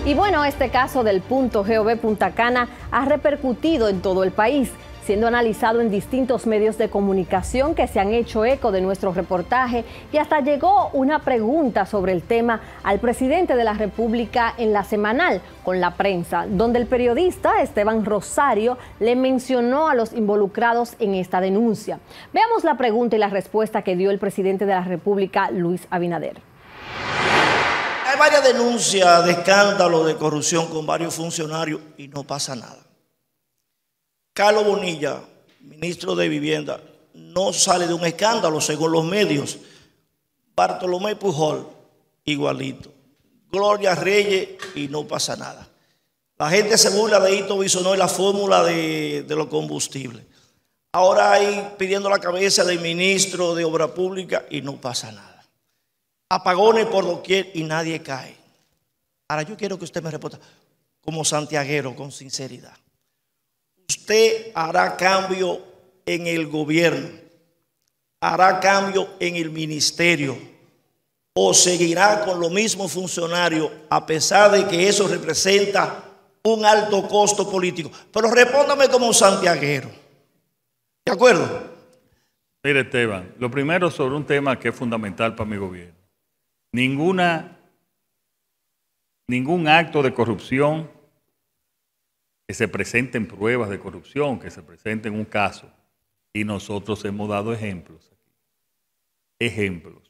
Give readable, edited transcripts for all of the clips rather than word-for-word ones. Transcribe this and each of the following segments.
Y bueno, este caso del punto GOV Punta Cana ha repercutido en todo el país, siendo analizado en distintos medios de comunicación que se han hecho eco de nuestro reportaje, y hasta llegó una pregunta sobre el tema al presidente de la República en la semanal con la prensa, donde el periodista Esteban Rosario le mencionó a los involucrados en esta denuncia. Veamos la pregunta y la respuesta que dio el presidente de la República, Luis Abinader. Hay varias denuncias de escándalo de corrupción con varios funcionarios y no pasa nada. Carlos Bonilla, ministro de Vivienda, no sale de un escándalo según los medios. Bartolomé Pujol, igualito. Gloria Reyes y no pasa nada. La gente se burla de Hito Bisonó y la fórmula de los combustibles. Ahora hay pidiendo la cabeza del ministro de Obra Pública y no pasa nada. Apagones por doquier y nadie cae. Ahora yo quiero que usted me responda como santiaguero, con sinceridad. ¿Usted hará cambio en el gobierno? ¿Hará cambio en el ministerio? ¿O seguirá con los mismos funcionarios a pesar de que eso representa un alto costo político? Pero respóndame como un santiaguero. ¿De acuerdo? Mire, Esteban, lo primero sobre un tema que es fundamental para mi gobierno. Ningún acto de corrupción que se presenten pruebas de corrupción, que se presente en un caso, y nosotros hemos dado ejemplos aquí. Ejemplos.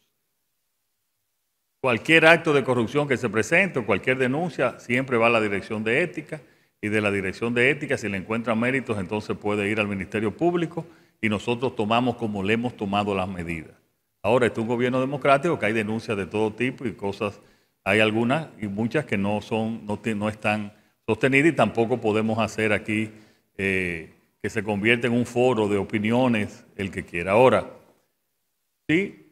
Cualquier acto de corrupción que se presente o cualquier denuncia siempre va a la dirección de ética, y de la dirección de ética, si le encuentran méritos, entonces puede ir al Ministerio Público y nosotros tomamos como le hemos tomado las medidas. Ahora, este es un gobierno democrático que hay denuncias de todo tipo y cosas, hay algunas y muchas que no están sostenidas, y tampoco podemos hacer aquí que se convierta en un foro de opiniones el que quiera. Ahora, sí,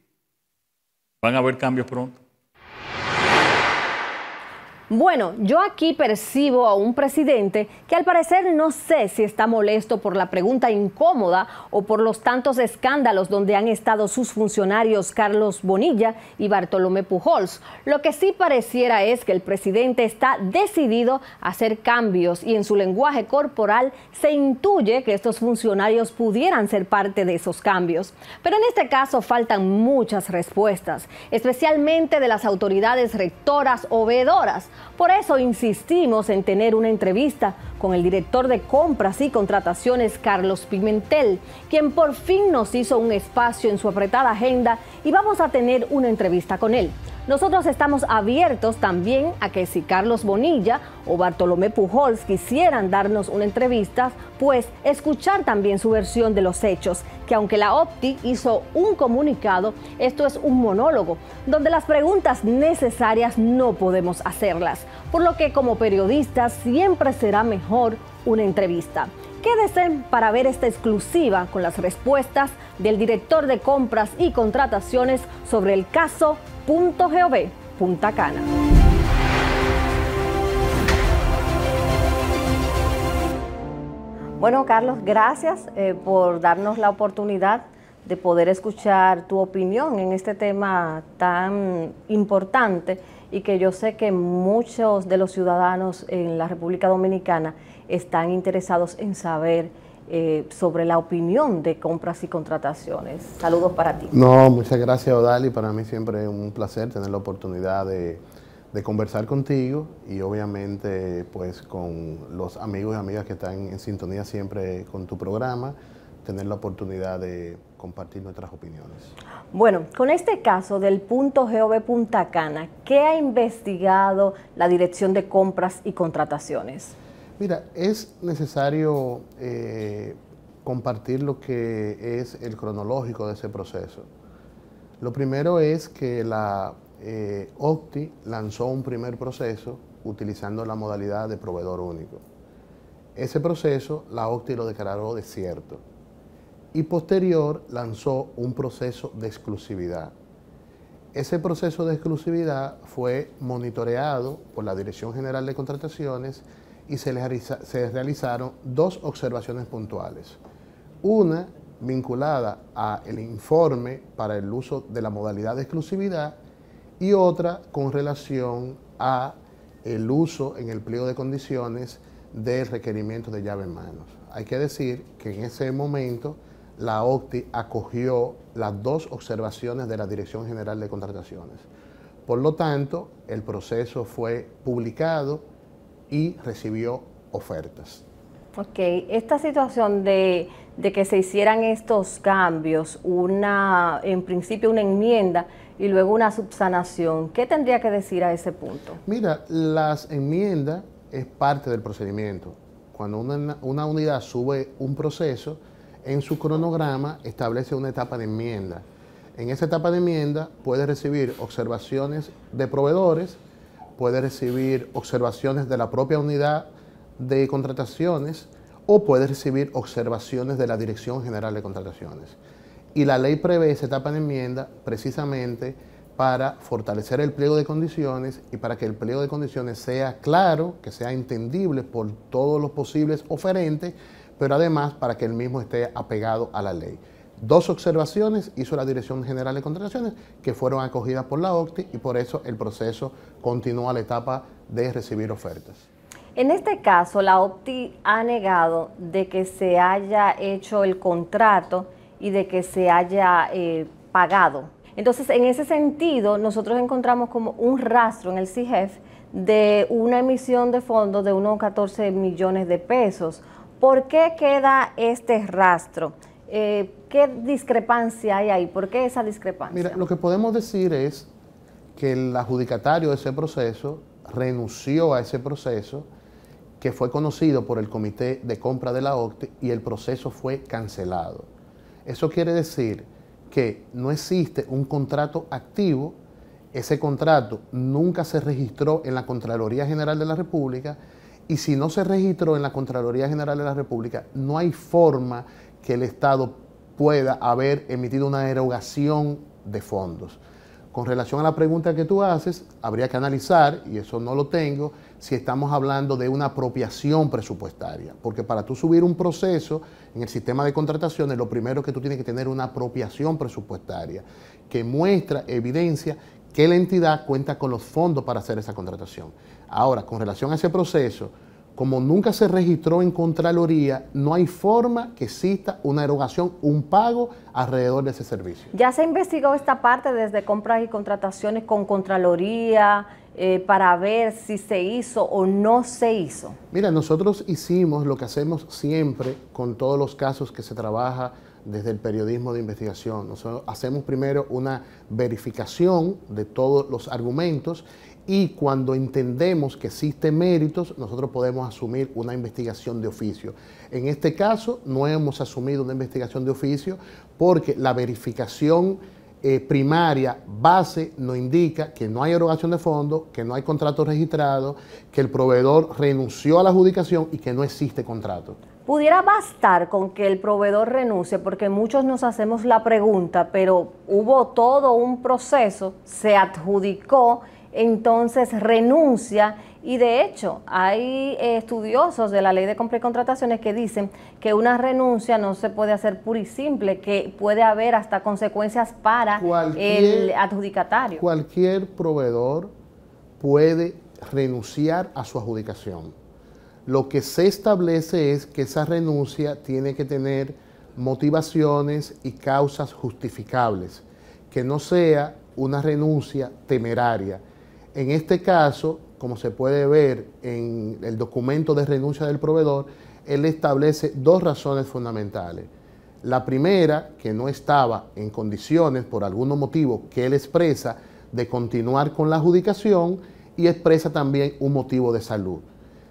van a haber cambios pronto. Bueno, yo aquí percibo a un presidente que al parecer no sé si está molesto por la pregunta incómoda o por los tantos escándalos donde han estado sus funcionarios Carlos Bonilla y Bartolomé Pujols. Lo que sí pareciera es que el presidente está decidido a hacer cambios, y en su lenguaje corporal se intuye que estos funcionarios pudieran ser parte de esos cambios. Pero en este caso faltan muchas respuestas, especialmente de las autoridades rectoras o veedoras. Por eso insistimos en tener una entrevista con el director de Compras y Contrataciones, Carlos Pimentel, quien por fin nos hizo un espacio en su apretada agenda, y vamos a tener una entrevista con él. Nosotros estamos abiertos también a que si Carlos Bonilla o Bartolomé Pujols quisieran darnos una entrevista, pues escuchar también su versión de los hechos, que aunque la OPTI hizo un comunicado, esto es un monólogo, donde las preguntas necesarias no podemos hacerlas, por lo que como periodistas siempre será mejor una entrevista. Quédese para ver esta exclusiva con las respuestas del director de Compras y Contrataciones sobre el caso .gov Punta Cana. Bueno, Carlos, gracias por darnos la oportunidad de poder escuchar tu opinión en este tema tan importante, y que yo sé que muchos de los ciudadanos en la República Dominicana están interesados en saber sobre la opinión de Compras y Contrataciones. Saludos para ti. No, muchas gracias, Odali. Para mí siempre es un placer tener la oportunidad de conversar contigo, y obviamente pues con los amigos y amigas que están en sintonía siempre con tu programa, tener la oportunidad de compartir nuestras opiniones. Bueno, con este caso del punto GOV Punta Cana, ¿qué ha investigado la Dirección de Compras y Contrataciones? Mira, es necesario compartir lo que es el cronológico de ese proceso. Lo primero es que la OPTI lanzó un primer proceso utilizando la modalidad de proveedor único. Ese proceso la OPTI lo declaró desierto, y posterior lanzó un proceso de exclusividad. Ese proceso de exclusividad fue monitoreado por la Dirección General de Contrataciones y se realizaron dos observaciones puntuales. Una vinculada al informe para el uso de la modalidad de exclusividad, y otra con relación a el uso en el pliego de condiciones del requerimiento de llave en manos. Hay que decir que en ese momento la OCTI acogió las 2 observaciones de la Dirección General de Contrataciones. Por lo tanto, el proceso fue publicado y recibió ofertas. Ok, esta situación de que se hicieran estos cambios, en principio una enmienda y luego una subsanación, ¿qué tendría que decir a ese punto? Mira, las enmiendas es parte del procedimiento. Cuando una unidad sube un proceso, en su cronograma establece una etapa de enmienda. En esa etapa de enmienda puede recibir observaciones de proveedores, puede recibir observaciones de la propia unidad de contrataciones o puede recibir observaciones de la Dirección General de Contrataciones. Y la ley prevé esa etapa de enmienda precisamente para fortalecer el pliego de condiciones y para que el pliego de condiciones sea claro, que sea entendible por todos los posibles oferentes, pero además para que el mismo esté apegado a la ley. 2 observaciones hizo la Dirección General de Contrataciones que fueron acogidas por la OCTI y por eso el proceso continúa a la etapa de recibir ofertas. En este caso, la OCTI ha negado de que se haya hecho el contrato y de que se haya pagado. Entonces, en ese sentido, nosotros encontramos como un rastro en el CIGEF de una emisión de fondos de unos 14 millones de pesos. ¿Por qué queda este rastro? ¿Qué discrepancia hay ahí? ¿Por qué esa discrepancia? Mira, lo que podemos decir es que el adjudicatario de ese proceso renunció a ese proceso que fue conocido por el Comité de Compra de la OCTI y el proceso fue cancelado. Eso quiere decir que no existe un contrato activo, ese contrato nunca se registró en la Contraloría General de la República y si no se registró en la Contraloría General de la República, no hay forma que el Estado pueda haber emitido una erogación de fondos. Con relación a la pregunta que tú haces, habría que analizar, y eso no lo tengo, si estamos hablando de una apropiación presupuestaria. Porque para tú subir un proceso en el sistema de contrataciones, lo primero que tú tienes que tener una apropiación presupuestaria que muestra, evidencia que la entidad cuenta con los fondos para hacer esa contratación. Ahora, con relación a ese proceso, como nunca se registró en Contraloría, no hay forma que exista una erogación, un pago alrededor de ese servicio. ¿Ya se investigó esta parte desde compras y contrataciones con Contraloría para ver si se hizo o no se hizo? Mira, nosotros hicimos lo que hacemos siempre con todos los casos que se trabaja desde el periodismo de investigación. Nosotros hacemos primero una verificación de todos los argumentos y cuando entendemos que existen méritos, nosotros podemos asumir una investigación de oficio. En este caso, no hemos asumido una investigación de oficio porque la verificación primaria, base, nos indica que no hay erogación de fondos, que no hay contrato registrado, que el proveedor renunció a la adjudicación y que no existe contrato. ¿Pudiera bastar con que el proveedor renuncie? Porque muchos nos hacemos la pregunta, pero hubo todo un proceso, se adjudicó, entonces renuncia y de hecho hay estudiosos de la ley de compra y contrataciones que dicen que una renuncia no se puede hacer pura y simple, que puede haber hasta consecuencias para el adjudicatario. Cualquier proveedor puede renunciar a su adjudicación. Lo que se establece es que esa renuncia tiene que tener motivaciones y causas justificables, que no sea una renuncia temeraria. En este caso, como se puede ver en el documento de renuncia del proveedor, él establece 2 razones fundamentales. La primera, que no estaba en condiciones, por algún motivo que él expresa, de continuar con la adjudicación y expresa también un motivo de salud.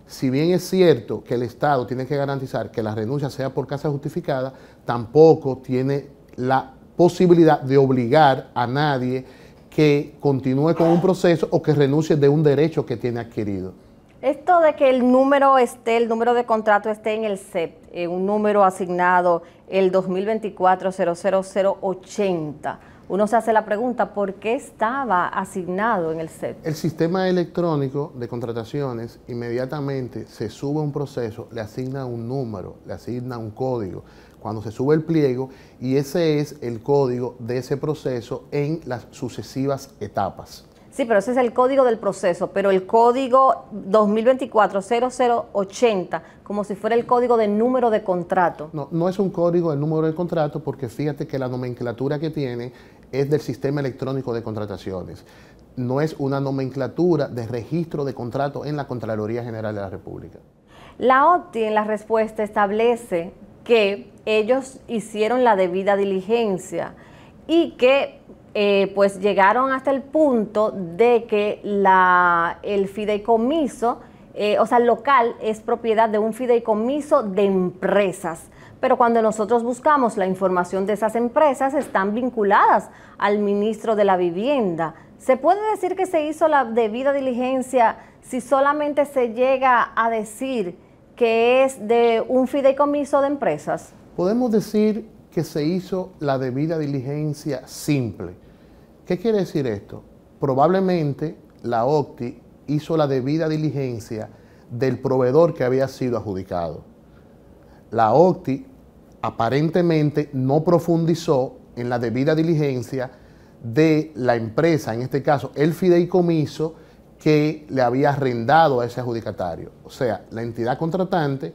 Si bien es cierto que el Estado tiene que garantizar que la renuncia sea por causa justificada, tampoco tiene la posibilidad de obligar a nadie que continúe con un proceso o que renuncie de un derecho que tiene adquirido. Esto de que el número de contrato esté en el CEP, un número asignado el 2024-00080, uno se hace la pregunta, ¿por qué estaba asignado en el CEP? El sistema electrónico de contrataciones inmediatamente se sube un proceso, le asigna un número, le asigna un código. Cuando se sube el pliego y ese es el código de ese proceso en las sucesivas etapas. Sí, pero ese es el código del proceso, pero el código 2024-0080, como si fuera el código de número de contrato. No, no es un código de número de contrato porque fíjate que la nomenclatura que tiene es del sistema electrónico de contrataciones. No es una nomenclatura de registro de contrato en la Contraloría General de la República. La OCTI en la respuesta establece que ellos hicieron la debida diligencia y que pues llegaron hasta el punto de que el fideicomiso, o sea, el local es propiedad de un fideicomiso de empresas. Pero cuando nosotros buscamos la información de esas empresas, están vinculadas al ministro de la Vivienda. ¿Se puede decir que se hizo la debida diligencia si solamente se llega a decir que es de un fideicomiso de empresas? Podemos decir que se hizo la debida diligencia simple. ¿Qué quiere decir esto? Probablemente la OCTI hizo la debida diligencia del proveedor que había sido adjudicado. La OCTI aparentemente no profundizó en la debida diligencia de la empresa, en este caso el fideicomiso que le había arrendado a ese adjudicatario. O sea, la entidad contratante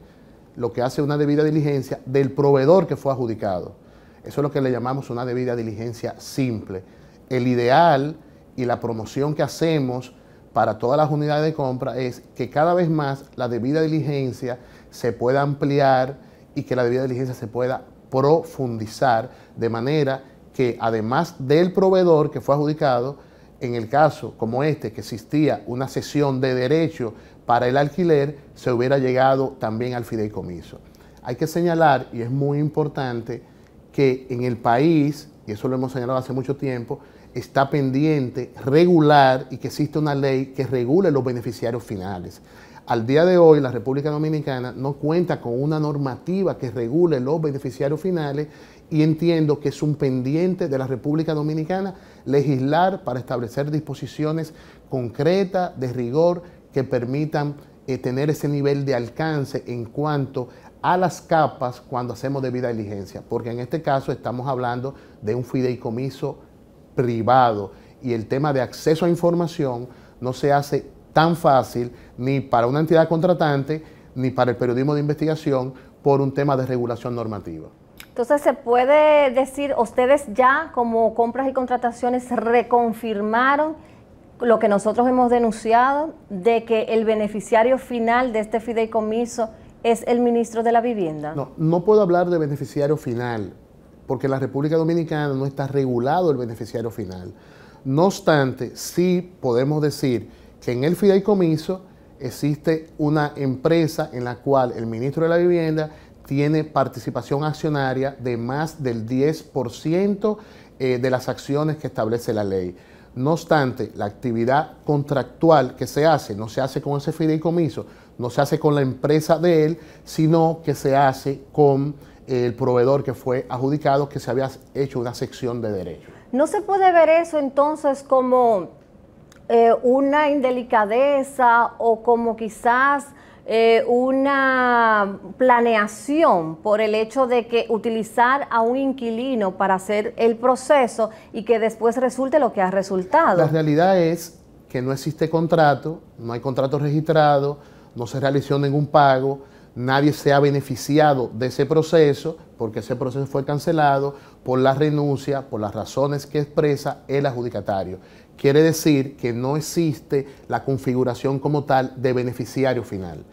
lo que hace es una debida diligencia del proveedor que fue adjudicado. Eso es lo que le llamamos una debida diligencia simple. El ideal y la promoción que hacemos para todas las unidades de compra es que cada vez más la debida diligencia se pueda ampliar y que la debida diligencia se pueda profundizar de manera que además del proveedor que fue adjudicado, en el caso como este, que existía una cesión de derecho para el alquiler, se hubiera llegado también al fideicomiso. Hay que señalar, y es muy importante, que en el país, y eso lo hemos señalado hace mucho tiempo, está pendiente regular y que existe una ley que regule los beneficiarios finales. Al día de hoy, la República Dominicana no cuenta con una normativa que regule los beneficiarios finales y entiendo que es un pendiente de la República Dominicana legislar para establecer disposiciones concretas, de rigor, que permitan tener ese nivel de alcance en cuanto a las capas cuando hacemos debida diligencia, porque en este caso estamos hablando de un fideicomiso privado y el tema de acceso a información no se hace tan fácil ni para una entidad contratante ni para el periodismo de investigación por un tema de regulación normativa. Entonces, ¿se puede decir, ustedes ya como compras y contrataciones reconfirmaron lo que nosotros hemos denunciado, de que el beneficiario final de este fideicomiso es el ministro de la Vivienda? No, no puedo hablar de beneficiario final, porque en la República Dominicana no está regulado el beneficiario final. No obstante, sí podemos decir que en el fideicomiso existe una empresa en la cual el ministro de la Vivienda tiene participación accionaria de más del 10% de las acciones que establece la ley. No obstante, la actividad contractual que se hace, no se hace con ese fideicomiso, no se hace con la empresa de él, sino que se hace con el proveedor que fue adjudicado, que se había hecho una sección de derecho. ¿No se puede ver eso entonces como una indelicadeza o como quizás una planeación por el hecho de que utilizar a un inquilino para hacer el proceso y que después resulte lo que ha resultado? La realidad es que no existe contrato, no hay contrato registrado, no se realizó ningún pago, nadie se ha beneficiado de ese proceso porque ese proceso fue cancelado por la renuncia, por las razones que expresa el adjudicatario. Quiere decir que no existe la configuración como tal de beneficiario final.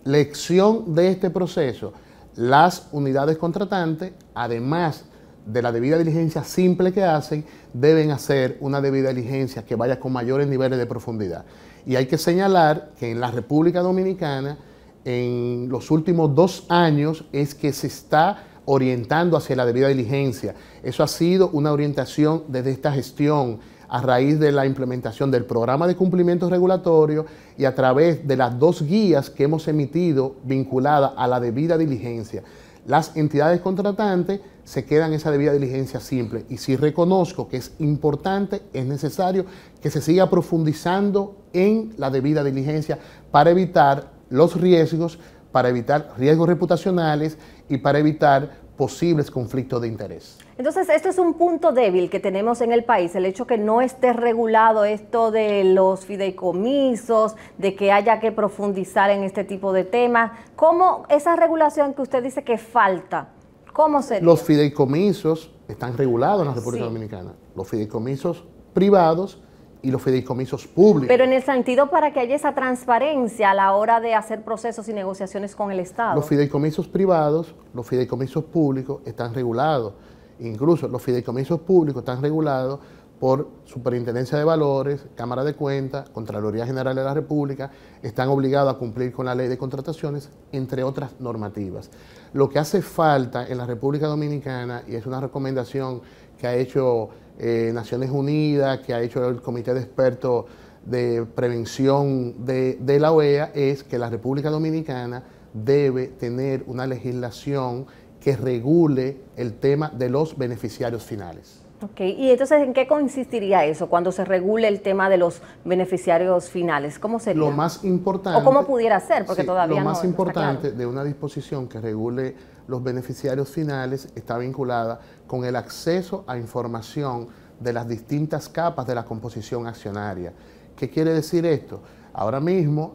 Lección de este proceso: las unidades contratantes, además de la debida diligencia simple que hacen, deben hacer una debida diligencia que vaya con mayores niveles de profundidad. Y hay que señalar que en la República Dominicana, en los últimos 2 años, es que se está orientando hacia la debida diligencia. Eso ha sido una orientación desde esta gestión, a raíz de la implementación del programa de cumplimiento regulatorio y a través de las 2 guías que hemos emitido vinculadas a la debida diligencia. Las entidades contratantes se quedan en esa debida diligencia simple, y sí reconozco que es importante, es necesario que se siga profundizando en la debida diligencia para evitar los riesgos, para evitar riesgos reputacionales y para evitar posibles conflictos de interés. Entonces, esto es un punto débil que tenemos en el país, el hecho que no esté regulado esto de los fideicomisos, de que haya que profundizar en este tipo de temas. ¿Cómo esa regulación que usted dice que falta, cómo sería? Los fideicomisos están regulados en la República Dominicana. Los fideicomisos privados y los fideicomisos públicos. Pero en el sentido para que haya esa transparencia a la hora de hacer procesos y negociaciones con el Estado. Los fideicomisos privados, los fideicomisos públicos están regulados. Incluso los fideicomisos públicos están regulados por Superintendencia de Valores, Cámara de Cuentas, Contraloría General de la República, están obligados a cumplir con la ley de contrataciones, entre otras normativas. Lo que hace falta en la República Dominicana, y es una recomendación que ha hecho Naciones Unidas, que ha hecho el Comité de Expertos de Prevención de la OEA, es que la República Dominicana debe tener una legislación que regule el tema de los beneficiarios finales. Ok, y entonces, ¿en qué consistiría eso cuando se regule el tema de los beneficiarios finales? ¿Cómo sería? Lo más importante... ¿O cómo pudiera ser? Porque sí, todavía no lo más importante claro. de una disposición que regule los beneficiarios finales está vinculada con el acceso a información de las distintas capas de la composición accionaria. ¿Qué quiere decir esto? Ahora mismo,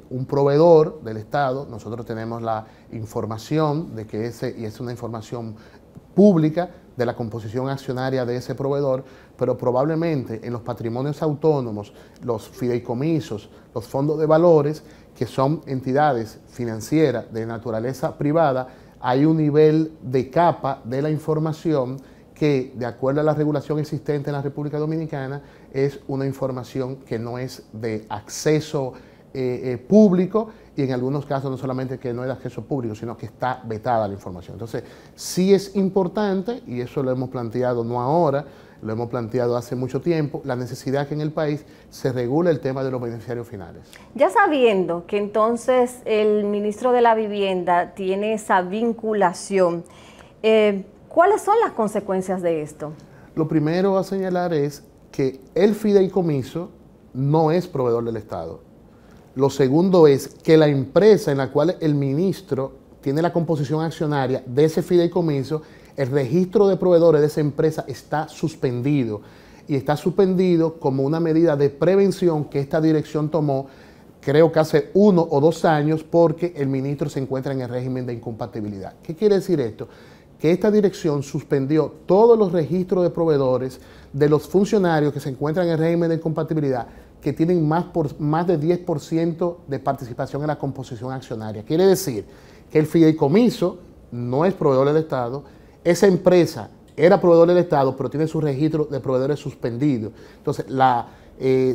un proveedor del Estado, nosotros tenemos la información de que y es una información pública de la composición accionaria de ese proveedor, pero probablemente en los patrimonios autónomos, los fideicomisos, los fondos de valores, que son entidades financieras de naturaleza privada, hay un nivel de capa de la información que, de acuerdo a la regulación existente en la República Dominicana, es una información que no es de acceso público, y en algunos casos no solamente que no es de acceso público, sino que está vetada la información. Entonces, sí es importante, y eso lo hemos planteado no ahora, lo hemos planteado hace mucho tiempo, la necesidad que en el país se regule el tema de los beneficiarios finales. Ya sabiendo que entonces el ministro de la Vivienda tiene esa vinculación, ¿cuáles son las consecuencias de esto? Lo primero a señalar es que el fideicomiso no es proveedor del Estado. Lo segundo es que la empresa en la cual el ministro tiene la composición accionaria de ese fideicomiso, el registro de proveedores de esa empresa está suspendido, y está suspendido como una medida de prevención que esta dirección tomó, creo que hace 1 o 2 años, porque el ministro se encuentra en el régimen de incompatibilidad. ¿Qué quiere decir esto? Que esta dirección suspendió todos los registros de proveedores de los funcionarios que se encuentran en el régimen de incompatibilidad, que tienen más de 10% de participación en la composición accionaria. Quiere decir que el fideicomiso no es proveedor del Estado, esa empresa era proveedor del Estado, pero tiene su registro de proveedores suspendido. Entonces, la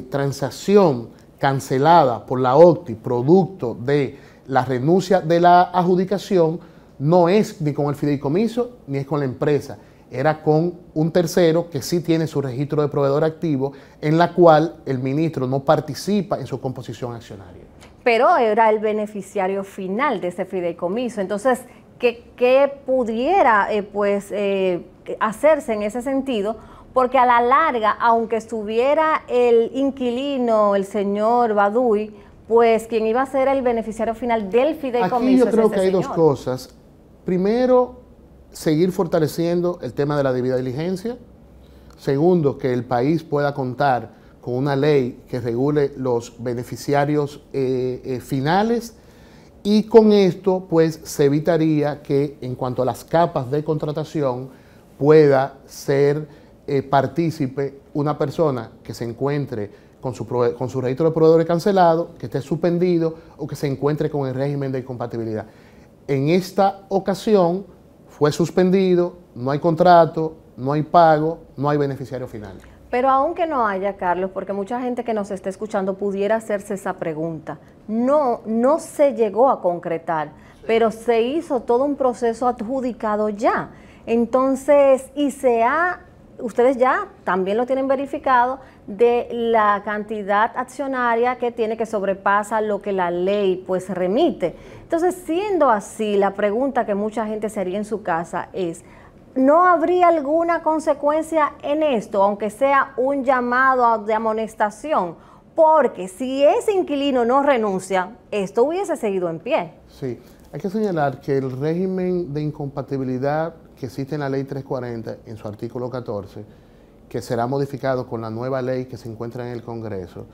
transacción cancelada por la OCTI, producto de la renuncia de la adjudicación, no es ni con el fideicomiso ni es con la empresa, era con un tercero que sí tiene su registro de proveedor activo, en la cual el ministro no participa en su composición accionaria. Pero era el beneficiario final de ese fideicomiso. Entonces, ¿qué pudiera hacerse en ese sentido? Porque a la larga, aunque estuviera el inquilino, el señor Baduy, pues quien iba a ser el beneficiario final del fideicomiso. Aquí yo creo que hay dos cosas. Primero, seguir fortaleciendo el tema de la debida diligencia. Segundo, que el país pueda contar con una ley que regule los beneficiarios finales, y con esto pues se evitaría que en cuanto a las capas de contratación pueda ser partícipe una persona que se encuentre con su registro de proveedores cancelado, que esté suspendido o que se encuentre con el régimen de incompatibilidad. En esta ocasión fue suspendido, no hay contrato, no hay pago, no hay beneficiario final. Pero aunque no haya, Carlos, porque mucha gente que nos está escuchando pudiera hacerse esa pregunta, no se llegó a concretar, pero se hizo todo un proceso adjudicado ya. Entonces, ustedes ya también lo tienen verificado, de la cantidad accionaria que tiene, que sobrepasa lo que la ley pues remite. Entonces, siendo así, la pregunta que mucha gente se haría en su casa es, ¿no habría alguna consecuencia en esto, aunque sea un llamado de amonestación? Porque si ese inquilino no renuncia, esto hubiese seguido en pie. Sí, Hay que señalar que el régimen de incompatibilidad que existe en la Ley 340, en su artículo 14, que será modificado con la nueva ley que se encuentra en el Congreso,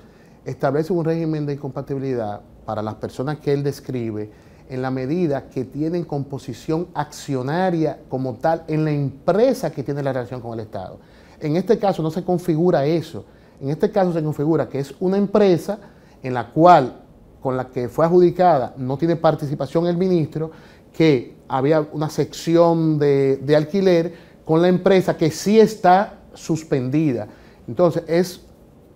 establece un régimen de incompatibilidad para las personas que él describe en la medida que tienen composición accionaria como tal en la empresa que tiene la relación con el Estado. En este caso no se configura eso. En este caso se configura que es una empresa en la cual, con la que fue adjudicada, no tiene participación el ministro, que había una sección de alquiler con la empresa que sí está suspendida. Entonces, es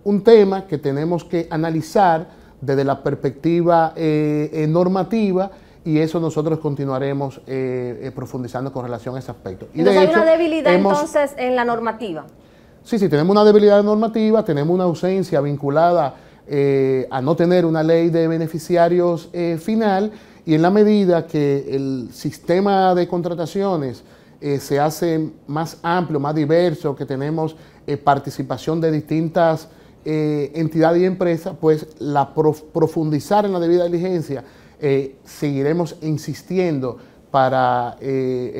un tema que tenemos que analizar desde la perspectiva normativa, y eso nosotros continuaremos profundizando con relación a ese aspecto. Y entonces, de hecho, ¿hay una debilidad entonces en la normativa? Sí, tenemos una debilidad normativa, tenemos una ausencia vinculada a no tener una ley de beneficiarios final, y en la medida que el sistema de contrataciones se hace más amplio, más diverso, que tenemos participación de distintas entidades y empresas, pues profundizar en la debida diligencia, seguiremos insistiendo para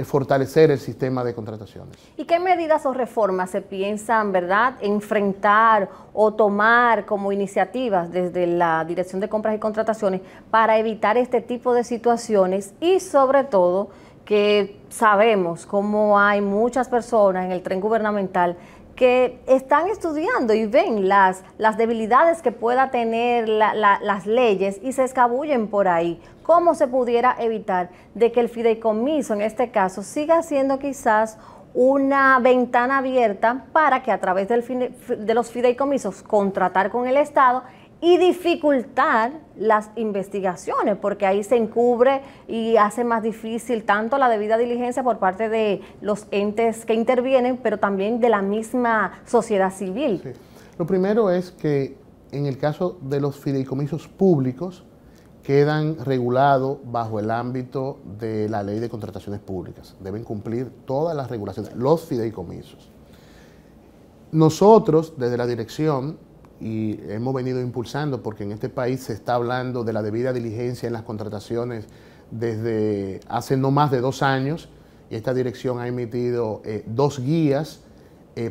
fortalecer el sistema de contrataciones. ¿Y qué medidas o reformas se piensan, verdad, enfrentar o tomar como iniciativas desde la Dirección de Compras y Contrataciones para evitar este tipo de situaciones? Y sobre todo, que sabemos cómo hay muchas personas en el tren gubernamental que están estudiando y ven las debilidades que pueda tener las leyes y se escabullen por ahí. ¿Cómo se pudiera evitar de que el fideicomiso, en este caso, siga siendo quizás una ventana abierta para que a través de los fideicomisos contratar con el Estado y dificultar las investigaciones, porque ahí se encubre y hace más difícil tanto la debida diligencia por parte de los entes que intervienen, pero también de la misma sociedad civil? Sí. Lo primero es que en el caso de los fideicomisos públicos quedan regulados bajo el ámbito de la Ley de Contrataciones Públicas. Deben cumplir todas las regulaciones, los fideicomisos. Nosotros, desde la dirección, y hemos venido impulsando, porque en este país se está hablando de la debida diligencia en las contrataciones desde hace no más de 2 años, y esta dirección ha emitido 2 guías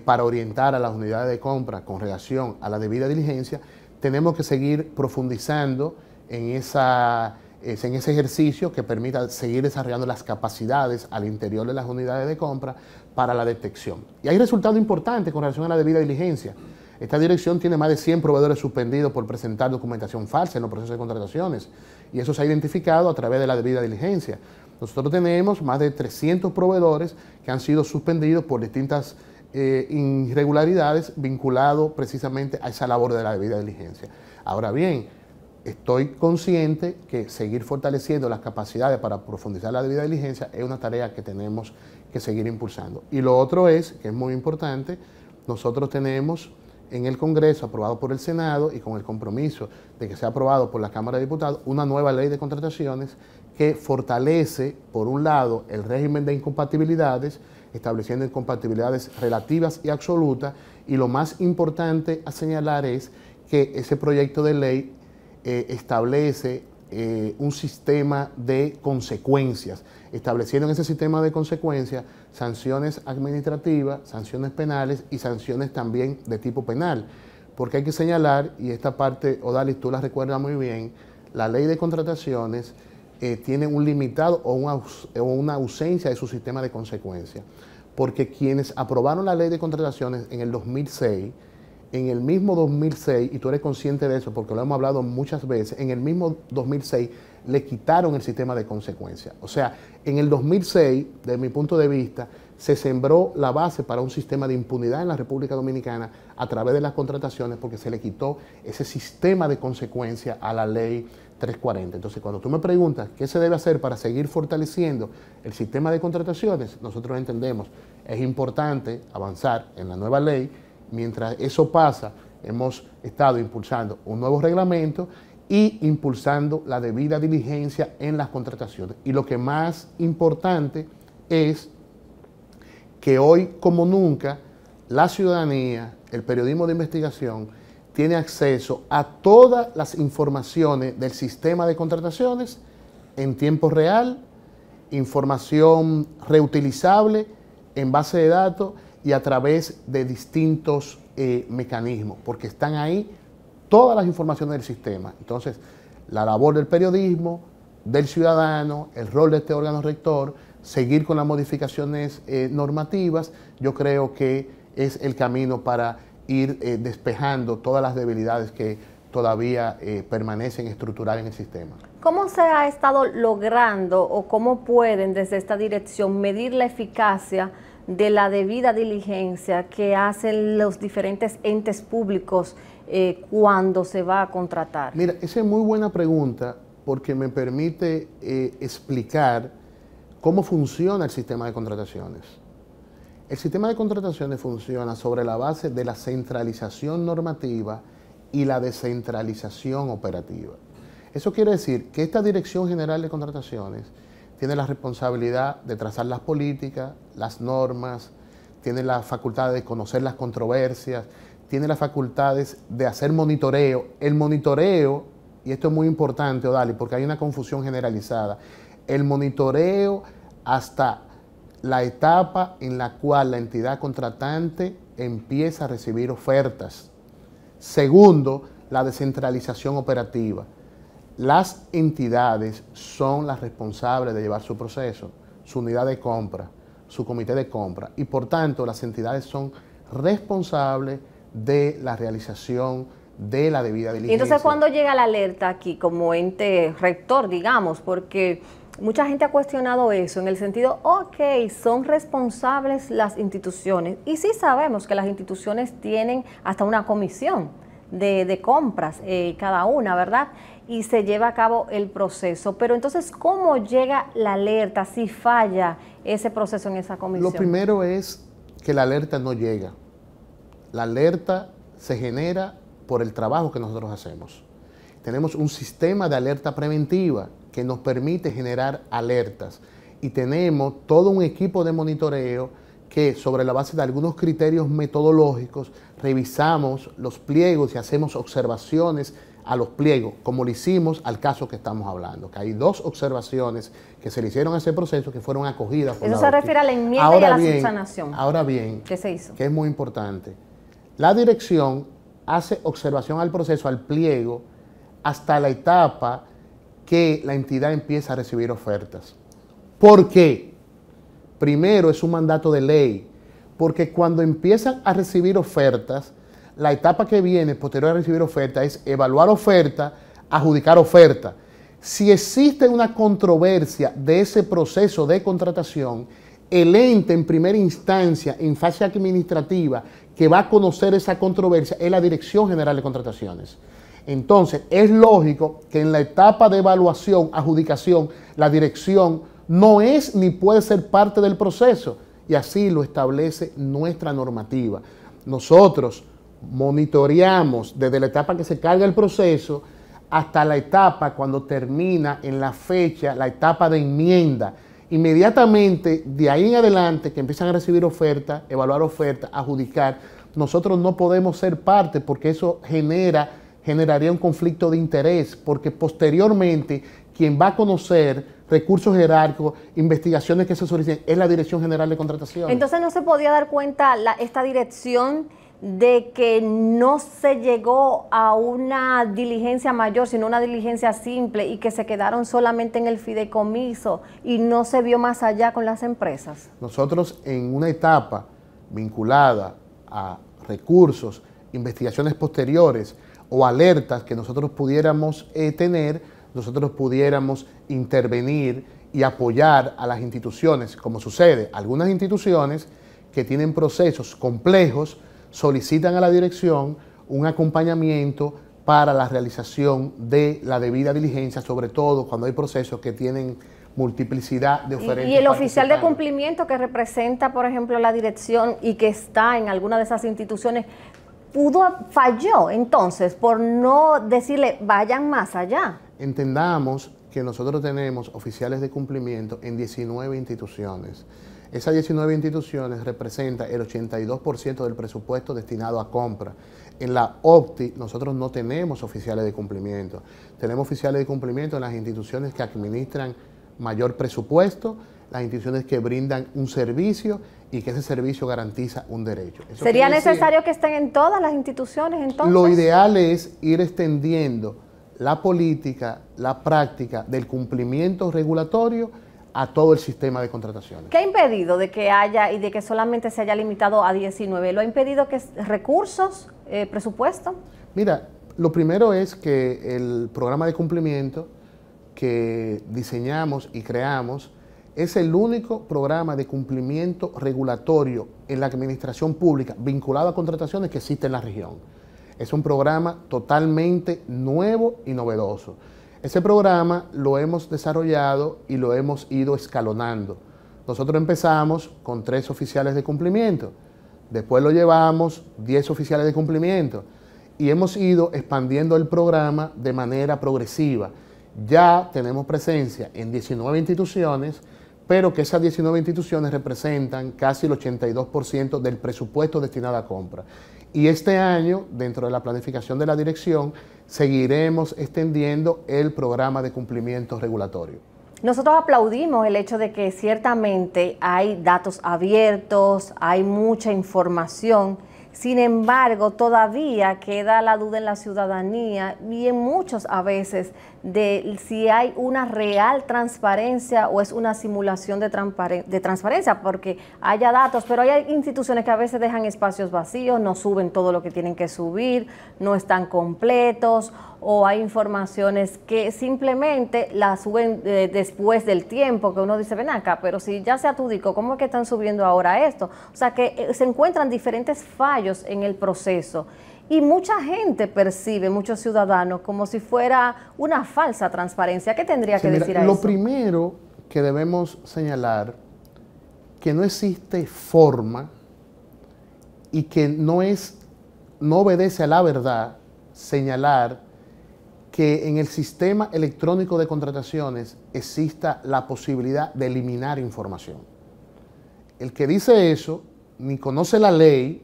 para orientar a las unidades de compra con relación a la debida diligencia. Tenemos que seguir profundizando en ese ejercicio que permita seguir desarrollando las capacidades al interior de las unidades de compra para la detección. Y hay resultados importantes con relación a la debida diligencia. Esta dirección tiene más de 100 proveedores suspendidos por presentar documentación falsa en los procesos de contrataciones, y eso se ha identificado a través de la debida diligencia. Nosotros tenemos más de 300 proveedores que han sido suspendidos por distintas irregularidades vinculados precisamente a esa labor de la debida diligencia. Ahora bien, estoy consciente que seguir fortaleciendo las capacidades para profundizar la debida diligencia es una tarea que tenemos que seguir impulsando. Y lo otro es, que es muy importante, nosotros tenemos en el Congreso, aprobado por el Senado y con el compromiso de que sea aprobado por la Cámara de Diputados, una nueva ley de contrataciones que fortalece, por un lado, el régimen de incompatibilidades, estableciendo incompatibilidades relativas y absolutas, y lo más importante a señalar es que ese proyecto de ley establece un sistema de consecuencias, estableciendo en ese sistema de consecuencias sanciones administrativas, sanciones penales y sanciones también de tipo penal. Porque hay que señalar, y esta parte, Odalis, tú la recuerdas muy bien, la ley de contrataciones tiene un limitado o una ausencia de su sistema de consecuencias. Porque quienes aprobaron la ley de contrataciones en el 2006, en el mismo 2006, y tú eres consciente de eso porque lo hemos hablado muchas veces, en el mismo 2006 le quitaron el sistema de consecuencias. O sea, en el 2006, desde mi punto de vista, se sembró la base para un sistema de impunidad en la República Dominicana a través de las contrataciones, porque se le quitó ese sistema de consecuencias a la ley 340. Entonces, cuando tú me preguntas qué se debe hacer para seguir fortaleciendo el sistema de contrataciones, nosotros entendemos es importante avanzar en la nueva ley. Mientras eso pasa, hemos estado impulsando un nuevo reglamento y impulsando la debida diligencia en las contrataciones. Y lo que más importante es que hoy, como nunca, la ciudadanía, el periodismo de investigación, tiene acceso a todas las informaciones del sistema de contrataciones en tiempo real, información reutilizable en base de datos y a través de distintos mecanismos, porque están ahí todas las informaciones del sistema. Entonces, la labor del periodismo, del ciudadano, el rol de este órgano rector, seguir con las modificaciones normativas, yo creo que es el camino para ir despejando todas las debilidades que todavía permanecen estructurales en el sistema. ¿Cómo se ha estado logrando o cómo pueden desde esta dirección medir la eficacia de la debida diligencia que hacen los diferentes entes públicos cuando se va a contratar? Mira, esa es muy buena pregunta porque me permite explicar cómo funciona el sistema de contrataciones. El sistema de contrataciones funciona sobre la base de la centralización normativa y la descentralización operativa. Eso quiere decir que esta Dirección General de Contrataciones tiene la responsabilidad de trazar las políticas, las normas, tiene la facultad de conocer las controversias, tiene las facultades de hacer monitoreo. El monitoreo, y esto es muy importante, Odali, porque hay una confusión generalizada, el monitoreo hasta la etapa en la cual la entidad contratante empieza a recibir ofertas. Segundo, la descentralización operativa. Las entidades son las responsables de llevar su proceso, su unidad de compra, su comité de compra, y por tanto las entidades son responsables de la realización de la debida diligencia. Entonces, ¿cuándo llega la alerta aquí como ente rector, digamos? Porque mucha gente ha cuestionado eso en el sentido, ok, son responsables las instituciones. Y sí sabemos que las instituciones tienen hasta una comisión de compras, cada una, ¿verdad? Y se lleva a cabo el proceso. Pero entonces, ¿cómo llega la alerta si falla ese proceso en esa comisión? Lo primero es que la alerta no llega. La alerta se genera por el trabajo que nosotros hacemos. Tenemos un sistema de alerta preventiva que nos permite generar alertas y tenemos todo un equipo de monitoreo que sobre la base de algunos criterios metodológicos revisamos los pliegos y hacemos observaciones a los pliegos, como lo hicimos al caso que estamos hablando, que hay 2 observaciones que se le hicieron a ese proceso que fueron acogidas por Eso se refiere a la enmienda y a la subsanación. Ahora bien, ¿qué se hizo? Que es muy importante. La dirección hace observación al proceso, al pliego, hasta la etapa que la entidad empieza a recibir ofertas. ¿Por qué? Primero, es un mandato de ley, porque cuando empiezan a recibir ofertas, la etapa que viene posterior a recibir oferta es evaluar oferta, adjudicar oferta. Si existe una controversia de ese proceso de contratación, el ente en primera instancia, en fase administrativa, que va a conocer esa controversia es la Dirección General de Contrataciones. Entonces, es lógico que en la etapa de evaluación, adjudicación, la dirección no es ni puede ser parte del proceso, y así lo establece nuestra normativa. Nosotros monitoreamos desde la etapa que se carga el proceso hasta la etapa cuando termina en la fecha, la etapa de enmienda. Inmediatamente, de ahí en adelante, que empiezan a recibir ofertas, evaluar ofertas, adjudicar, nosotros no podemos ser parte porque eso generaría un conflicto de interés, porque posteriormente quien va a conocer recursos jerárquicos, investigaciones que se soliciten, es la Dirección General de Contratación. Entonces, ¿no se podía dar cuenta esta dirección de que no se llegó a una diligencia mayor, sino una diligencia simple y que se quedaron solamente en el fideicomiso y no se vio más allá con las empresas? Nosotros en una etapa vinculada a recursos, investigaciones posteriores o alertas que nosotros pudiéramos tener, nosotros pudiéramos intervenir y apoyar a las instituciones, como sucede. Algunas instituciones que tienen procesos complejos solicitan a la dirección un acompañamiento para la realización de la debida diligencia, sobre todo cuando hay procesos que tienen multiplicidad de oferentes. Y el oficial de cumplimiento que representa, por ejemplo, la dirección y que está en alguna de esas instituciones, falló entonces por no decirle vayan más allá. Entendamos que nosotros tenemos oficiales de cumplimiento en 19 instituciones. Esas 19 instituciones representan el 82% del presupuesto destinado a compra. En la OPTI nosotros no tenemos oficiales de cumplimiento. Tenemos oficiales de cumplimiento en las instituciones que administran mayor presupuesto, las instituciones que brindan un servicio y que ese servicio garantiza un derecho. ¿Sería necesario que estén en todas las instituciones entonces? Lo ideal es ir extendiendo la política, la práctica del cumplimiento regulatorio a todo el sistema de contrataciones. ¿Qué ha impedido de que haya y de que solamente se haya limitado a 19? ¿Lo ha impedido que recursos, presupuesto? Mira, lo primero es que el programa de cumplimiento que diseñamos y creamos es el único programa de cumplimiento regulatorio en la administración pública vinculado a contrataciones que existe en la región. Es un programa totalmente nuevo y novedoso. Ese programa lo hemos desarrollado y lo hemos ido escalonando. Nosotros empezamos con 3 oficiales de cumplimiento, después lo llevamos 10 oficiales de cumplimiento y hemos ido expandiendo el programa de manera progresiva. Ya tenemos presencia en 19 instituciones, pero que esas 19 instituciones representan casi el 82% del presupuesto destinado a compra. Y este año, dentro de la planificación de la dirección, seguiremos extendiendo el programa de cumplimiento regulatorio. Nosotros aplaudimos el hecho de que ciertamente hay datos abiertos, hay mucha información. Sin embargo, todavía queda la duda en la ciudadanía y en muchos a veces de si hay una real transparencia o es una simulación de transparencia, porque haya datos, pero hay instituciones que a veces dejan espacios vacíos, no suben todo lo que tienen que subir, no están completos, o hay informaciones que simplemente las suben después del tiempo, que uno dice, ven acá, pero si ya se adjudicó, ¿cómo es que están subiendo ahora esto? O sea que se encuentran diferentes fallos en el proceso y mucha gente percibe, muchos ciudadanos, como si fuera una falsa transparencia. ¿Qué tendría que decir a eso? Lo primero que debemos señalar, que no existe forma y que no obedece a la verdad señalar que en el sistema electrónico de contrataciones exista la posibilidad de eliminar información. El que dice eso ni conoce la ley,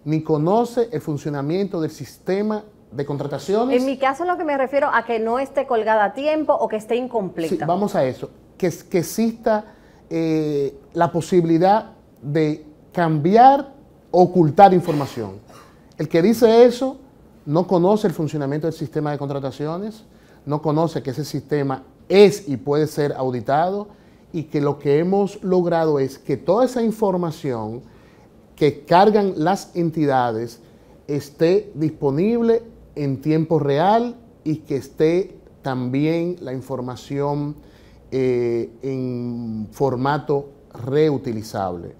ni conoce el funcionamiento del sistema de contrataciones. En mi caso, lo que me refiero a que no esté colgada a tiempo o que esté incompleta. Sí, vamos a eso. Que exista la posibilidad de cambiar o ocultar información. El que dice eso no conoce el funcionamiento del sistema de contrataciones, no conoce que ese sistema es y puede ser auditado y que lo que hemos logrado es que toda esa información que cargan las entidades esté disponible en tiempo real y que esté también la información en formato reutilizable.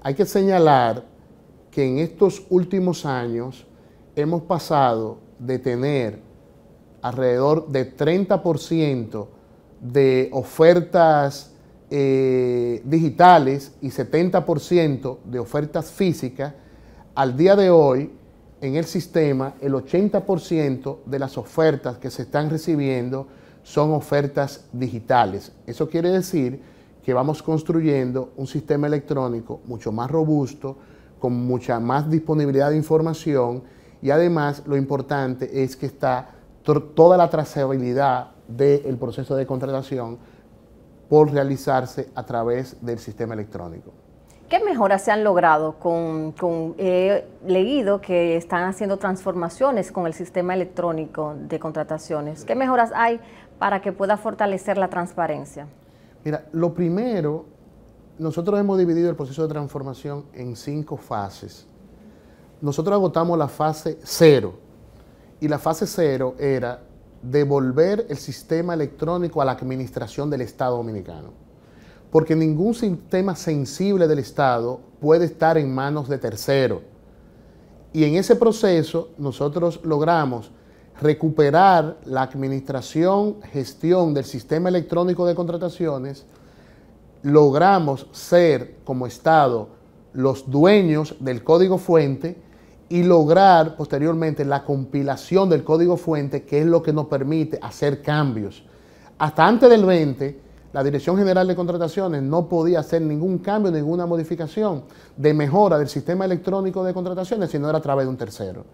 Hay que señalar que en estos últimos años hemos pasado de tener alrededor de 30% de ofertas digitales y 70% de ofertas físicas. Al día de hoy, en el sistema, el 80% de las ofertas que se están recibiendo son ofertas digitales. Eso quiere decir que vamos construyendo un sistema electrónico mucho más robusto, con mucha más disponibilidad de información y además lo importante es que está toda la trazabilidad del proceso de contratación por realizarse a través del sistema electrónico. ¿Qué mejoras se han logrado he leído que están haciendo transformaciones con el sistema electrónico de contrataciones? ¿Qué mejoras hay para que pueda fortalecer la transparencia? Mira, lo primero, nosotros hemos dividido el proceso de transformación en 5 fases. Nosotros agotamos la fase 0 y la fase 0 era devolver el sistema electrónico a la administración del Estado Dominicano, porque ningún sistema sensible del Estado puede estar en manos de terceros. Y en ese proceso nosotros logramos recuperar la administración, gestión del sistema electrónico de contrataciones, logramos ser como Estado los dueños del código fuente y lograr posteriormente la compilación del código fuente, que es lo que nos permite hacer cambios. Hasta antes del 20, la Dirección General de Contrataciones no podía hacer ningún cambio, ninguna modificación de mejora del sistema electrónico de contrataciones si no era a través de un tercero.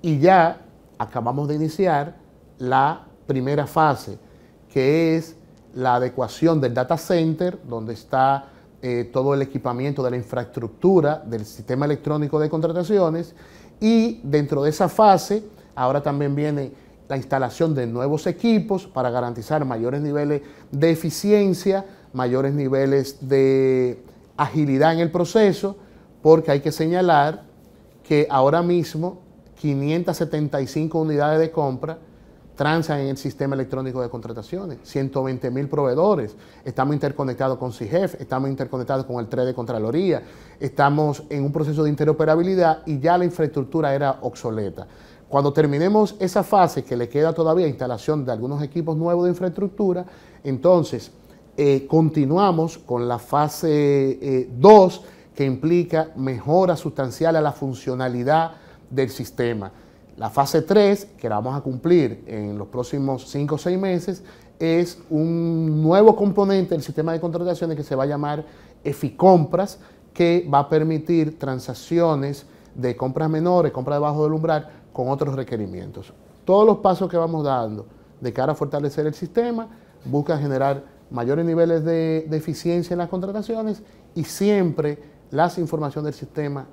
Y ya acabamos de iniciar la primera fase, que es la adecuación del data center, donde está todo el equipamiento de la infraestructura del sistema electrónico de contrataciones, y dentro de esa fase ahora también viene la instalación de nuevos equipos para garantizar mayores niveles de eficiencia, mayores niveles de agilidad en el proceso, porque hay que señalar que ahora mismo 575 unidades de compra transan en el sistema electrónico de contrataciones, 120.000 proveedores, estamos interconectados con CIGEF, estamos interconectados con el 3 de Contraloría, estamos en un proceso de interoperabilidad y ya la infraestructura era obsoleta. Cuando terminemos esa fase, que le queda todavía instalación de algunos equipos nuevos de infraestructura, entonces continuamos con la fase 2, que implica mejora sustancial a la funcionalidad del sistema. La fase 3, que la vamos a cumplir en los próximos 5 o 6 meses, es un nuevo componente del sistema de contrataciones que se va a llamar EFICompras, que va a permitir transacciones de compras menores, compras debajo del umbral, con otros requerimientos. Todos los pasos que vamos dando de cara a fortalecer el sistema buscan generar mayores niveles de eficiencia en las contrataciones, y siempre las informaciones del sistema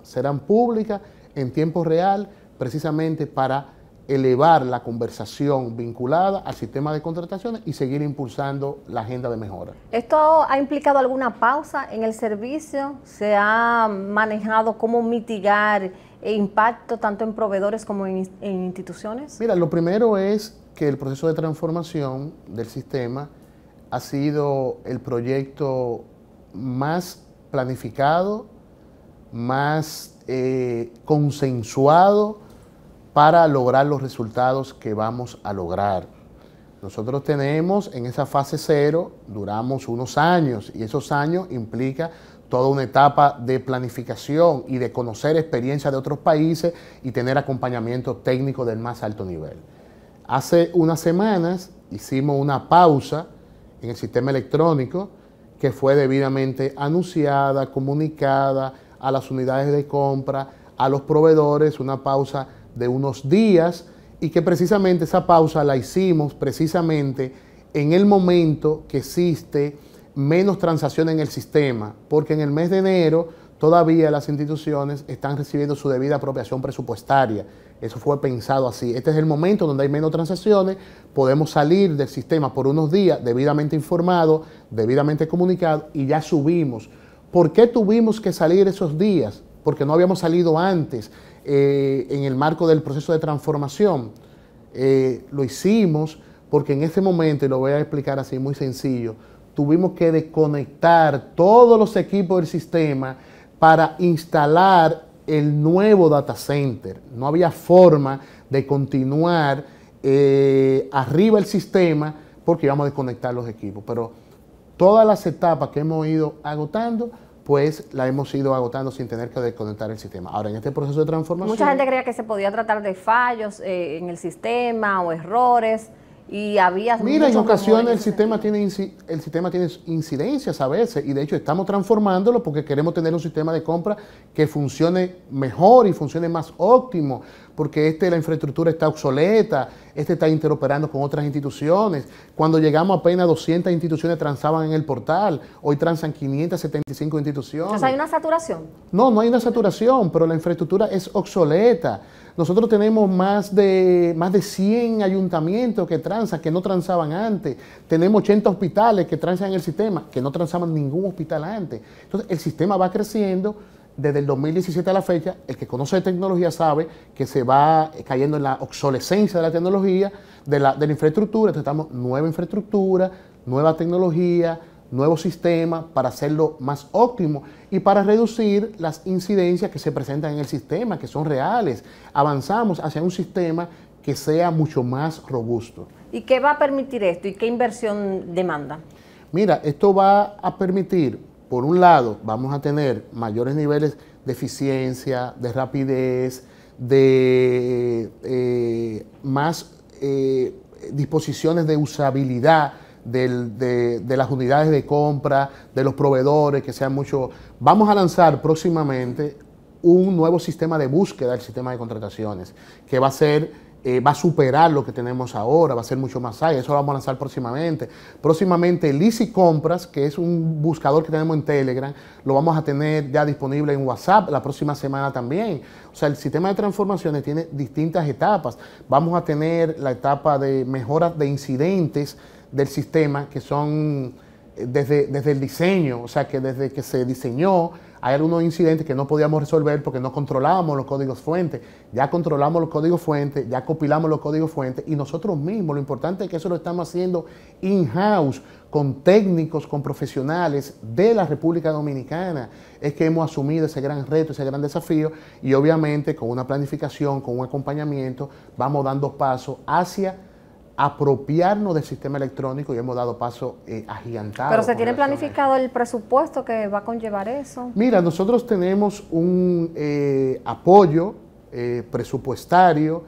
serán públicas en tiempo real, precisamente para elevar la conversación vinculada al sistema de contrataciones y seguir impulsando la agenda de mejora. ¿Esto ha implicado alguna pausa en el servicio? ¿Se ha manejado cómo mitigar el impacto tanto en proveedores como en instituciones? Mira, lo primero es que el proceso de transformación del sistema ha sido el proyecto más planificado, más consensuado para lograr los resultados que vamos a lograr. Nosotros tenemos en esa fase 0, duramos unos años, y esos años implica toda una etapa de planificación y de conocer experiencia de otros países y tener acompañamiento técnico del más alto nivel. Hace unas semanas hicimos una pausa en el sistema electrónico que fue debidamente anunciada, comunicada a las unidades de compra, a los proveedores, una pausa de unos días, y que precisamente esa pausa la hicimos precisamente en el momento que existe menos transacciones en el sistema, porque en el mes de enero todavía las instituciones están recibiendo su debida apropiación presupuestaria. Eso fue pensado así. Este es el momento donde hay menos transacciones, podemos salir del sistema por unos días debidamente informados, debidamente comunicados, y ya subimos. ¿Por qué tuvimos que salir esos días? Porque no habíamos salido antes en el marco del proceso de transformación. Lo hicimos porque en ese momento, y lo voy a explicar así muy sencillo, tuvimos que desconectar todos los equipos del sistema para instalar el nuevo data center. No había forma de continuar arriba el sistema porque íbamos a desconectar los equipos. Pero todas las etapas que hemos ido agotando, pues la hemos ido agotando sin tener que desconectar el sistema. Ahora, en este proceso de transformación... Mucha gente creía que se podía tratar de fallos en el sistema o errores, y había... Mira, en ocasiones el sistema tiene incidencias a veces, y de hecho estamos transformándolo porque queremos tener un sistema de compra que funcione mejor y funcione más óptimo, porque la infraestructura está obsoleta, está interoperando con otras instituciones. Cuando llegamos apenas 200 instituciones transaban en el portal, hoy transan 575 instituciones. O sea, ¿hay una saturación? No, no hay una saturación, pero la infraestructura es obsoleta. Nosotros tenemos más de 100 ayuntamientos que transan, que no transaban antes. Tenemos 80 hospitales que transan en el sistema, que no transaban ningún hospital antes. Entonces, el sistema va creciendo. Desde el 2017 a la fecha, el que conoce de tecnología sabe que se va cayendo en la obsolescencia de la tecnología, de la infraestructura. Entonces, estamos nueva infraestructura, nueva tecnología, nuevo sistema para hacerlo más óptimo y para reducir las incidencias que se presentan en el sistema, que son reales. Avanzamos hacia un sistema que sea mucho más robusto. ¿Y qué va a permitir esto y qué inversión demanda? Mira, esto va a permitir, por un lado, vamos a tener mayores niveles de eficiencia, de rapidez, de más disposiciones de usabilidad de las unidades de compra, de los proveedores, que sean mucho. Vamos a lanzar próximamente un nuevo sistema de búsqueda del sistema de contrataciones, que va a superar lo que tenemos ahora, va a ser mucho más ágil. Eso lo vamos a lanzar próximamente. Próximamente Lisi Compras, que es un buscador que tenemos en Telegram, lo vamos a tener ya disponible en WhatsApp la próxima semana también. O sea, el sistema de transformaciones tiene distintas etapas. Vamos a tener la etapa de mejoras de incidentes del sistema, que son desde el diseño, o sea, que desde que se diseñó hay algunos incidentes que no podíamos resolver porque no controlábamos los códigos fuentes. Ya controlamos los códigos fuentes, ya compilamos los códigos fuentes y nosotros mismos, lo importante es que eso lo estamos haciendo in-house, con técnicos, con profesionales de la República Dominicana. Es que hemos asumido ese gran reto, ese gran desafío y obviamente con una planificación, con un acompañamiento, vamos dando pasos hacia apropiarnos del sistema electrónico y hemos dado paso agigantado. ¿Pero se tiene planificado el presupuesto que va a conllevar eso? Mira, nosotros tenemos un apoyo presupuestario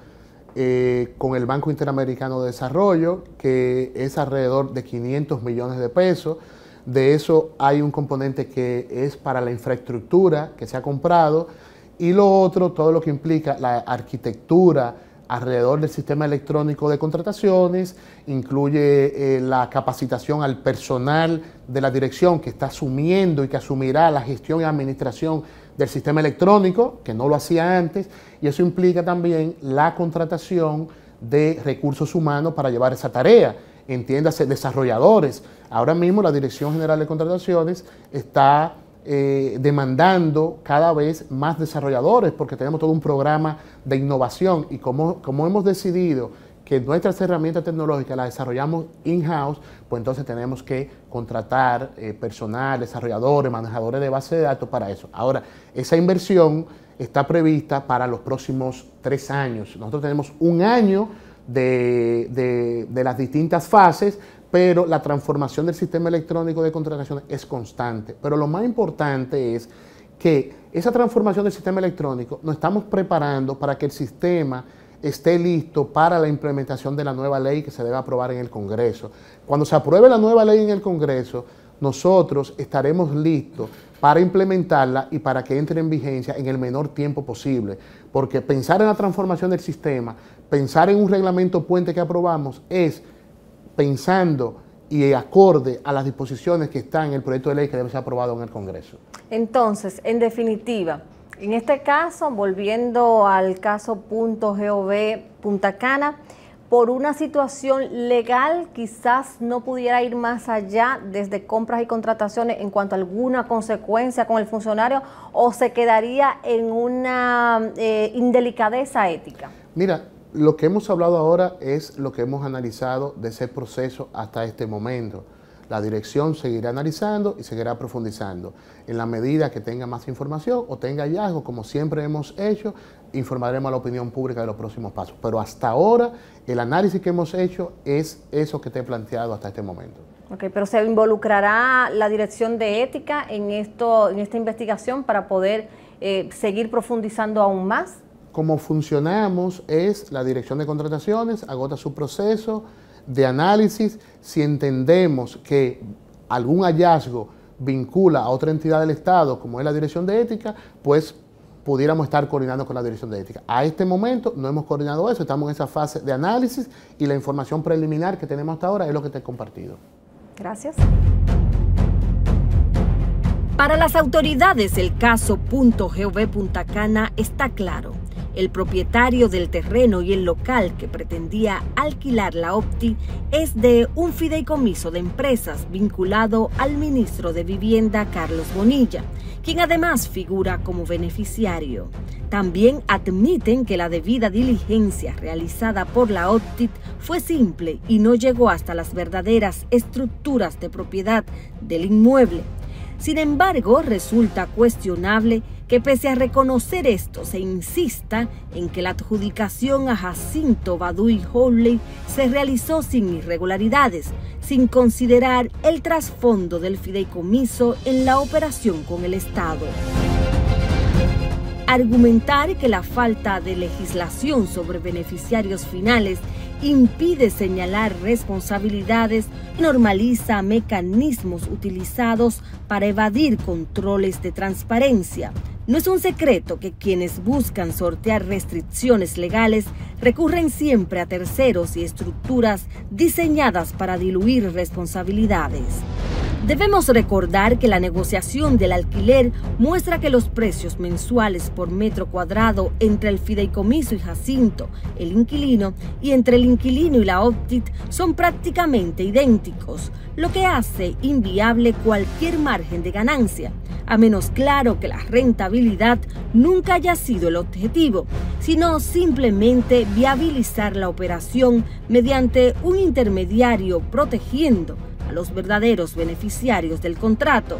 con el Banco Interamericano de Desarrollo, que es alrededor de 500 millones de pesos. De eso hay un componente que es para la infraestructura que se ha comprado y lo otro, todo lo que implica la arquitectura alrededor del sistema electrónico de contrataciones, incluye la capacitación al personal de la dirección que está asumiendo y que asumirá la gestión y administración del sistema electrónico, que no lo hacía antes, y eso implica también la contratación de recursos humanos para llevar esa tarea, entiéndase, desarrolladores. Ahora mismo la Dirección General de Contrataciones está demandando cada vez más desarrolladores porque tenemos todo un programa de innovación y como hemos decidido que nuestras herramientas tecnológicas las desarrollamos in-house, pues entonces tenemos que contratar personal, desarrolladores, manejadores de base de datos para eso. Ahora, esa inversión está prevista para los próximos 3 años. Nosotros tenemos un año de las distintas fases, pero la transformación del sistema electrónico de contratación es constante. Pero lo más importante es que esa transformación del sistema electrónico nos estamos preparando para que el sistema esté listo para la implementación de la nueva ley que se debe aprobar en el Congreso. Cuando se apruebe la nueva ley en el Congreso, nosotros estaremos listos para implementarla y para que entre en vigencia en el menor tiempo posible. Porque pensar en la transformación del sistema, pensar en un reglamento puente que aprobamos es pensando y acorde a las disposiciones que están en el proyecto de ley que debe ser aprobado en el Congreso. Entonces, en definitiva, en este caso, volviendo al caso .gov Punta Cana, por una situación legal quizás no pudiera ir más allá desde compras y contrataciones en cuanto a alguna consecuencia con el funcionario o se quedaría en una indelicadeza ética. Mira, lo que hemos hablado ahora es lo que hemos analizado de ese proceso hasta este momento. La dirección seguirá analizando y seguirá profundizando. En la medida que tenga más información o tenga hallazgos, como siempre hemos hecho, informaremos a la opinión pública de los próximos pasos. Pero hasta ahora, el análisis que hemos hecho es eso que te he planteado hasta este momento. Ok, pero ¿se involucrará la Dirección de Ética en esta investigación para poder seguir profundizando aún más? Como funcionamos es la Dirección de Contrataciones, agota su proceso de análisis. Si entendemos que algún hallazgo vincula a otra entidad del Estado, como es la Dirección de Ética, pues pudiéramos estar coordinando con la Dirección de Ética. A este momento no hemos coordinado eso, estamos en esa fase de análisis y la información preliminar que tenemos hasta ahora es lo que te he compartido. Gracias. Para las autoridades, el caso .gov Punta Cana está claro. El propietario del terreno y el local que pretendía alquilar la OPTI es de un fideicomiso de empresas vinculado al ministro de Vivienda, Carlos Bonilla, quien además figura como beneficiario. También admiten que la debida diligencia realizada por la OPTI fue simple y no llegó hasta las verdaderas estructuras de propiedad del inmueble. Sin embargo, resulta cuestionable que pese a reconocer esto, se insista en que la adjudicación a Jacinto Baduy Howley se realizó sin irregularidades, sin considerar el trasfondo del fideicomiso en la operación con el Estado. Argumentar que la falta de legislación sobre beneficiarios finales impide señalar responsabilidades normaliza mecanismos utilizados para evadir controles de transparencia. No es un secreto que quienes buscan sortear restricciones legales recurren siempre a terceros y estructuras diseñadas para diluir responsabilidades. Debemos recordar que la negociación del alquiler muestra que los precios mensuales por metro cuadrado entre el fideicomiso y Jacinto, el inquilino, y entre el inquilino y la Optit son prácticamente idénticos, lo que hace inviable cualquier margen de ganancia, a menos claro que la rentabilidad nunca haya sido el objetivo, sino simplemente viabilizar la operación mediante un intermediario protegiendo a los verdaderos beneficiarios del contrato.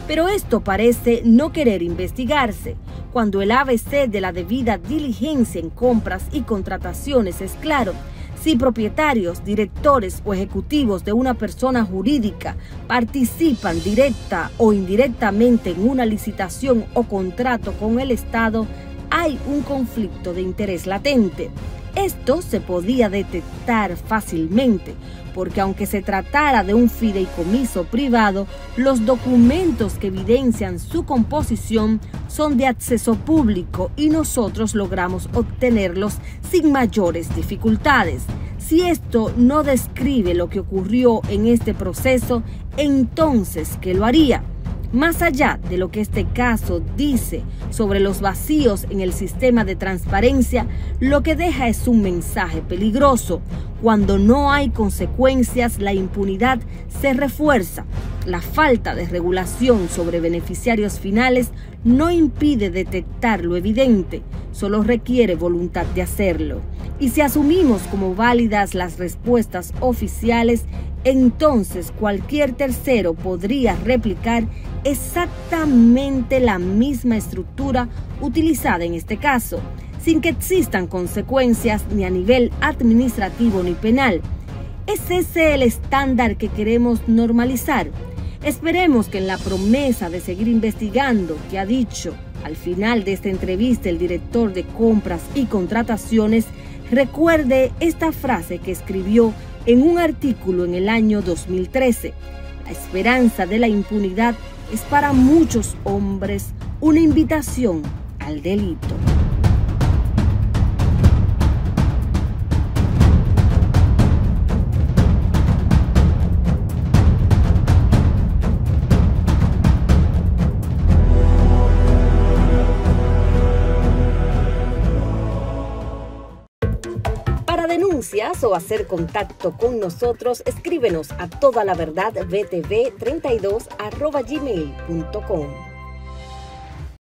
Pero esto parece no querer investigarse, cuando el ABC de la debida diligencia en compras y contrataciones es claro. Si propietarios, directores o ejecutivos de una persona jurídica participan directa o indirectamente en una licitación o contrato con el Estado, hay un conflicto de interés latente. Esto se podía detectar fácilmente, porque aunque se tratara de un fideicomiso privado, los documentos que evidencian su composición son de acceso público y nosotros logramos obtenerlos sin mayores dificultades. Si esto no describe lo que ocurrió en este proceso, entonces, ¿qué lo haría? Más allá de lo que este caso dice sobre los vacíos en el sistema de transparencia, lo que deja es un mensaje peligroso. Cuando no hay consecuencias, la impunidad se refuerza. La falta de regulación sobre beneficiarios finales no impide detectar lo evidente, solo requiere voluntad de hacerlo. Y si asumimos como válidas las respuestas oficiales, entonces cualquier tercero podría replicar exactamente la misma estructura utilizada en este caso, sin que existan consecuencias ni a nivel administrativo ni penal. ¿Es ese el estándar que queremos normalizar? Esperemos que en la promesa de seguir investigando que ha dicho al final de esta entrevista el director de compras y contrataciones, recuerde esta frase que escribió en un artículo en el año 2013. La esperanza de la impunidad es para muchos hombres una invitación al delito. Para denuncias o hacer contacto con nosotros, escríbenos a todalaverdadbtv32@gmail.com.